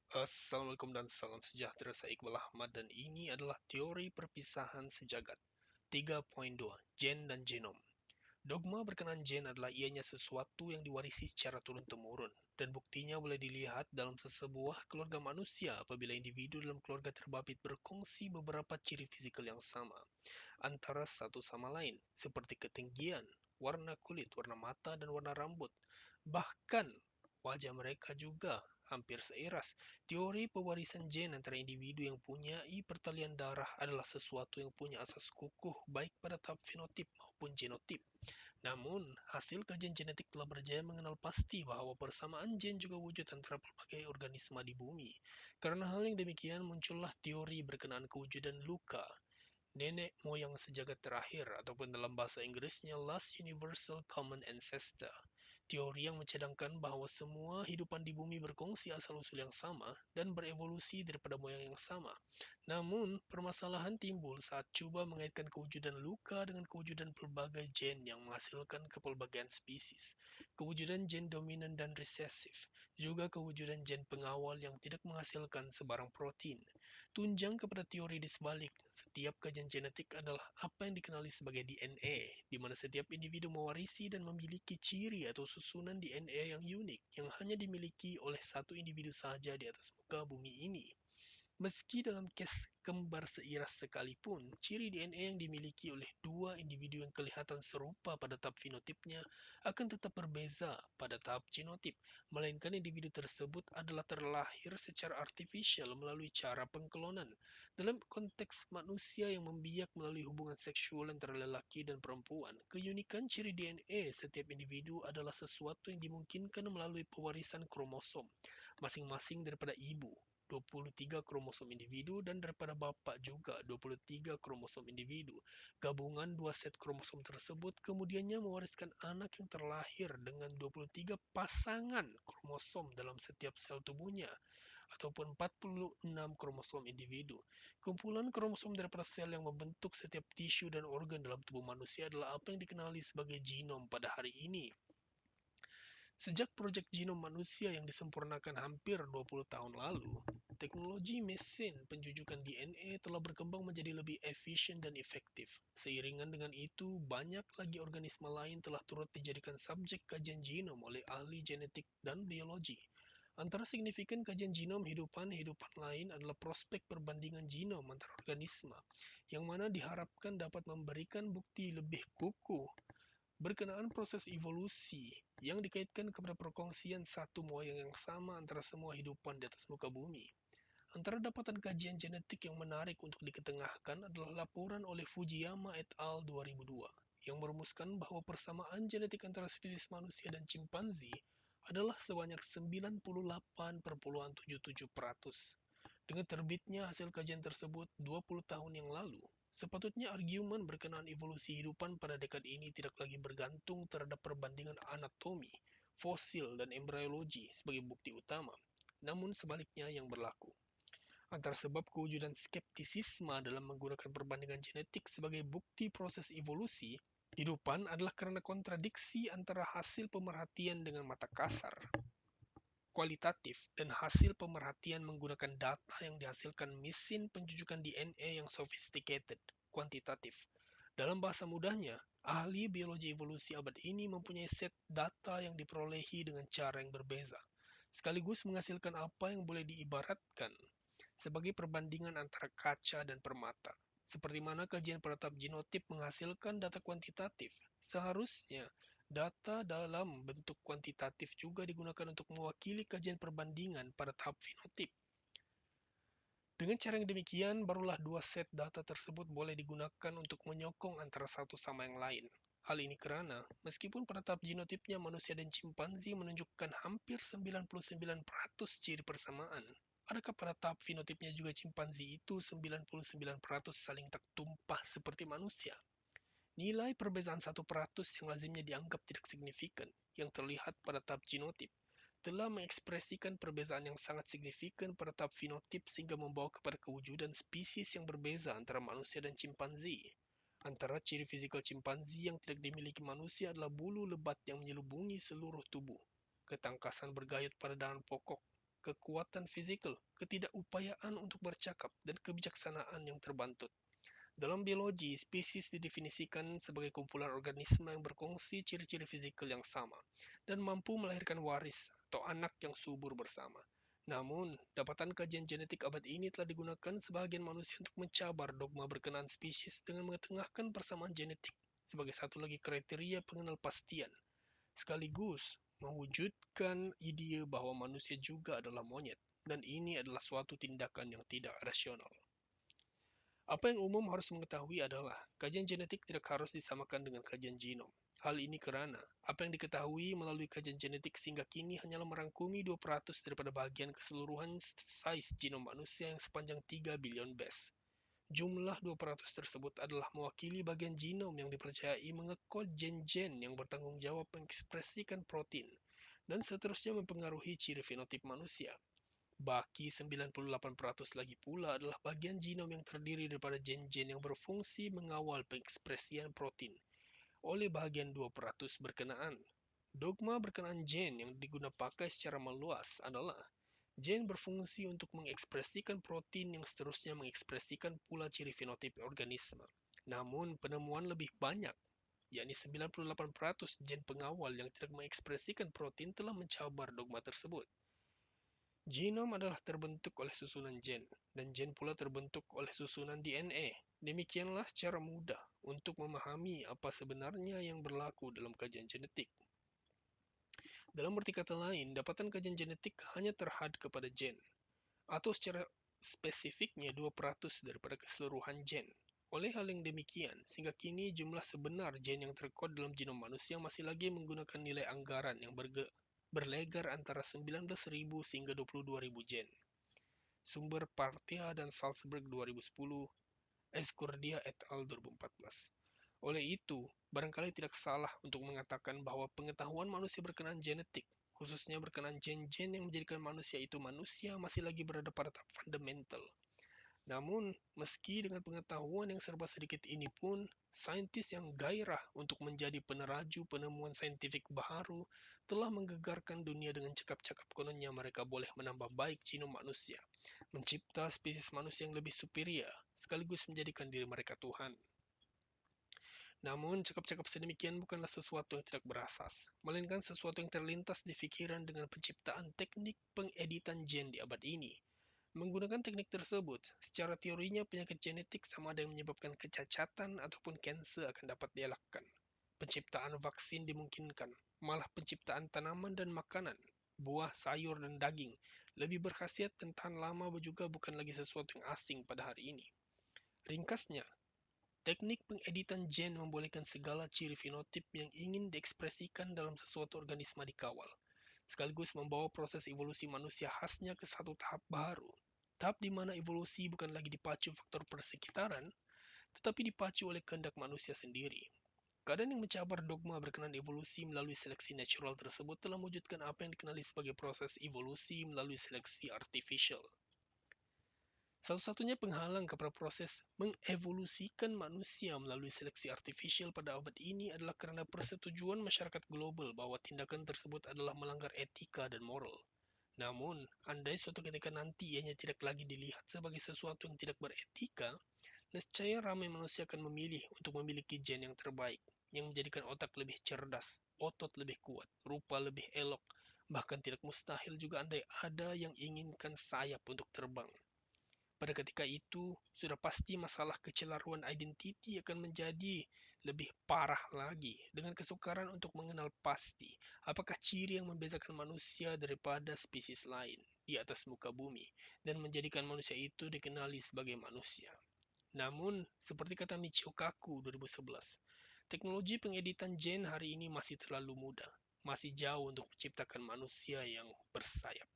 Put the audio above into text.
Assalamualaikum dan salam sejahtera, saya Iqbal Ahmad dan ini adalah teori perpisahan sejagat. 3.2 Gen dan Genom. Dogma berkenaan gen adalah ianya sesuatu yang diwarisi secara turun-temurun, dan buktinya boleh dilihat dalam sebuah keluarga manusia apabila individu dalam keluarga terbabit berkongsi beberapa ciri fisikal yang sama antara satu sama lain, seperti ketinggian, warna kulit, warna mata, dan warna rambut. Bahkan wajah mereka juga hampir seiras. Teori pewarisan gen antara individu yang punya pertalian darah adalah sesuatu yang punya asas kukuh baik pada tahap fenotip maupun genotip. Namun, hasil kajian genetik telah berjaya mengenal pasti bahwa persamaan gen juga wujud antara berbagai organisme di bumi. Karena hal yang demikian, muncullah teori berkenaan kewujudan luka, nenek moyang sejagat terakhir, ataupun dalam bahasa Inggrisnya Last Universal Common Ancestor. Teori yang mencadangkan bahwa semua hidupan di bumi berkongsi asal-usul yang sama dan berevolusi daripada moyang yang sama. Namun, permasalahan timbul saat cuba mengaitkan kewujudan luka dengan kewujudan pelbagai gen yang menghasilkan kepelbagaian spesies, kewujudan gen dominan dan resesif, juga kewujudan gen pengawal yang tidak menghasilkan sebarang protein. Tunjang kepada teori di sebalik, setiap kajian genetik adalah apa yang dikenali sebagai DNA, di mana setiap individu mewarisi dan memiliki ciri atau susunan DNA yang unik yang hanya dimiliki oleh satu individu saja di atas muka bumi ini. Meski dalam case kembar seiras sekalipun, ciri DNA yang dimiliki oleh dua individu yang kelihatan serupa pada tahap fenotipnya akan tetap berbeza pada tahap genotip, melainkan individu tersebut adalah terlahir secara artifisial melalui cara pengklonan. Dalam konteks manusia yang membiak melalui hubungan seksual antara lelaki dan perempuan, keunikan ciri DNA setiap individu adalah sesuatu yang dimungkinkan melalui pewarisan kromosom masing-masing daripada ibu, 23 kromosom individu, dan daripada bapa juga 23 kromosom individu. Gabungan dua set kromosom tersebut kemudiannya mewariskan anak yang terlahir dengan 23 pasangan kromosom dalam setiap sel tubuhnya, ataupun 46 kromosom individu. Kumpulan kromosom daripada sel yang membentuk setiap tisu dan organ dalam tubuh manusia adalah apa yang dikenali sebagai genom pada hari ini. Sejak proyek genom manusia yang disempurnakan hampir 20 tahun lalu, teknologi mesin penjujukan DNA telah berkembang menjadi lebih efisien dan efektif. Seiringan dengan itu, banyak lagi organisme lain telah turut dijadikan subjek kajian genom oleh ahli genetik dan biologi. Antara signifikan kajian genom hidupan-hidupan lain adalah prospek perbandingan genom antar organisme, yang mana diharapkan dapat memberikan bukti lebih kukuh berkenaan proses evolusi yang dikaitkan kepada perkongsian satu moyang yang sama antara semua hidupan di atas muka bumi. Antara dapatan kajian genetik yang menarik untuk diketengahkan adalah laporan oleh Fujiyama et al. 2002 yang merumuskan bahwa persamaan genetik antara spesies manusia dan cimpanzi adalah sebanyak 98,77%. Dengan terbitnya hasil kajian tersebut 20 tahun yang lalu, sepatutnya argumen berkenaan evolusi hidupan pada dekad ini tidak lagi bergantung terhadap perbandingan anatomi, fosil, dan embriologi sebagai bukti utama, namun sebaliknya yang berlaku. Antara sebab kewujudan skeptisisme dalam menggunakan perbandingan genetik sebagai bukti proses evolusi, hidupan adalah karena kontradiksi antara hasil pemerhatian dengan mata kasar, kualitatif, dan hasil pemerhatian menggunakan data yang dihasilkan mesin penjujukan DNA yang sophisticated, kuantitatif. Dalam bahasa mudahnya, ahli biologi evolusi abad ini mempunyai set data yang diperolehi dengan cara yang berbeza, sekaligus menghasilkan apa yang boleh diibaratkan sebagai perbandingan antara kaca dan permata. Seperti mana kajian pada tahap genotip menghasilkan data kuantitatif, seharusnya data dalam bentuk kuantitatif juga digunakan untuk mewakili kajian perbandingan pada tahap fenotip. Dengan cara yang demikian, barulah dua set data tersebut boleh digunakan untuk menyokong antara satu sama yang lain. Hal ini karena, meskipun pada tahap genotipnya manusia dan cimpanzi menunjukkan hampir 99% ciri persamaan, adakah pada tahap fenotipnya juga cimpanzi itu 99% saling tak tumpah seperti manusia? Nilai perbezaan 1% yang lazimnya dianggap tidak signifikan, yang terlihat pada tahap genotip, telah mengekspresikan perbezaan yang sangat signifikan pada tahap fenotip sehingga membawa kepada kewujudan spesies yang berbeza antara manusia dan cimpanzi. Antara ciri fisikal cimpanzi yang tidak dimiliki manusia adalah bulu lebat yang menyelubungi seluruh tubuh, ketangkasan bergayut pada dahan pokok, kekuatan fisikal, ketidakupayaan untuk bercakap, dan kebijaksanaan yang terbantut. Dalam biologi, spesies didefinisikan sebagai kumpulan organisme yang berkongsi ciri-ciri fisikal yang sama dan mampu melahirkan waris atau anak yang subur bersama. Namun, dapatan kajian genetik abad ini telah digunakan sebagian manusia untuk mencabar dogma berkenaan spesies dengan mengetengahkan persamaan genetik sebagai satu lagi kriteria pengenalpastian, sekaligus mewujudkan ide bahwa manusia juga adalah monyet, dan ini adalah suatu tindakan yang tidak rasional. Apa yang umum harus mengetahui adalah kajian genetik tidak harus disamakan dengan kajian genom. Hal ini karena apa yang diketahui melalui kajian genetik sehingga kini hanyalah merangkumi 2% daripada bagian keseluruhan size genom manusia yang sepanjang 3 bilion base. Jumlah 2% tersebut adalah mewakili bagian genom yang dipercayai mengekod gen-gen yang bertanggung jawab mengekspresikan protein dan seterusnya mempengaruhi ciri fenotip manusia. Baki 98% lagi pula adalah bagian genom yang terdiri daripada gen-gen yang berfungsi mengawal pengekspresian protein oleh bagian 2% berkenaan. Dogma berkenaan gen yang digunakan pakai secara meluas adalah gen berfungsi untuk mengekspresikan protein yang seterusnya mengekspresikan pula ciri fenotip organisme. Namun penemuan lebih banyak, yakni 98% gen pengawal yang tidak mengekspresikan protein telah mencabar dogma tersebut. Genom adalah terbentuk oleh susunan gen, dan gen pula terbentuk oleh susunan DNA. Demikianlah secara mudah untuk memahami apa sebenarnya yang berlaku dalam kajian genetik. Dalam arti kata lain, dapatan kajian genetik hanya terhad kepada gen, atau secara spesifiknya 2% daripada keseluruhan gen. Oleh hal yang demikian, sehingga kini jumlah sebenar gen yang terkod dalam genom manusia masih lagi menggunakan nilai anggaran yang berlegar antara 19.000 hingga 22.000 gen. Sumber Parthia dan Salzberg 2010, Ezcurdia et al. 2014. Oleh itu, barangkali tidak salah untuk mengatakan bahwa pengetahuan manusia berkenaan genetik, khususnya berkenaan gen-gen yang menjadikan manusia itu manusia, masih lagi berada pada tahap fundamental. Namun, meski dengan pengetahuan yang serba sedikit ini pun, saintis yang gairah untuk menjadi peneraju penemuan saintifik baru telah menggegarkan dunia dengan cakap-cakap kononnya mereka boleh menambah baik genom manusia, mencipta spesies manusia yang lebih superior, sekaligus menjadikan diri mereka Tuhan. Namun, cakap-cakap sedemikian bukanlah sesuatu yang tidak berasas, melainkan sesuatu yang terlintas di pikiran dengan penciptaan teknik pengeditan gen di abad ini. Menggunakan teknik tersebut, secara teorinya penyakit genetik sama ada yang menyebabkan kecacatan ataupun kanser akan dapat dielakkan. Penciptaan vaksin dimungkinkan, malah penciptaan tanaman dan makanan, buah, sayur, dan daging, lebih berkhasiat dan tahan lama juga bukan lagi sesuatu yang asing pada hari ini. Ringkasnya, teknik pengeditan gen membolehkan segala ciri fenotip yang ingin diekspresikan dalam sesuatu organisme dikawal, sekaligus membawa proses evolusi manusia khasnya ke satu tahap baru. Tahap di mana evolusi bukan lagi dipacu faktor persekitaran, tetapi dipacu oleh kehendak manusia sendiri. Keadaan yang mencabar dogma berkenaan evolusi melalui seleksi natural tersebut telah mewujudkan apa yang dikenali sebagai proses evolusi melalui seleksi artificial. Satu-satunya penghalang kepada proses mengevolusikan manusia melalui seleksi artificial pada abad ini adalah kerana persetujuan masyarakat global bahwa tindakan tersebut adalah melanggar etika dan moral. Namun, andai suatu ketika nanti ianya tidak lagi dilihat sebagai sesuatu yang tidak beretika, nescaya ramai manusia akan memilih untuk memiliki gen yang terbaik, yang menjadikan otak lebih cerdas, otot lebih kuat, rupa lebih elok, bahkan tidak mustahil juga andai ada yang inginkan sayap untuk terbang. Pada ketika itu, sudah pasti masalah kecelaruan identiti akan menjadi lebih parah lagi dengan kesukaran untuk mengenal pasti apakah ciri yang membezakan manusia daripada spesies lain di atas muka bumi dan menjadikan manusia itu dikenali sebagai manusia. Namun, seperti kata Michio Kaku 2011, teknologi pengeditan gen hari ini masih terlalu mudah, masih jauh untuk menciptakan manusia yang bersayap.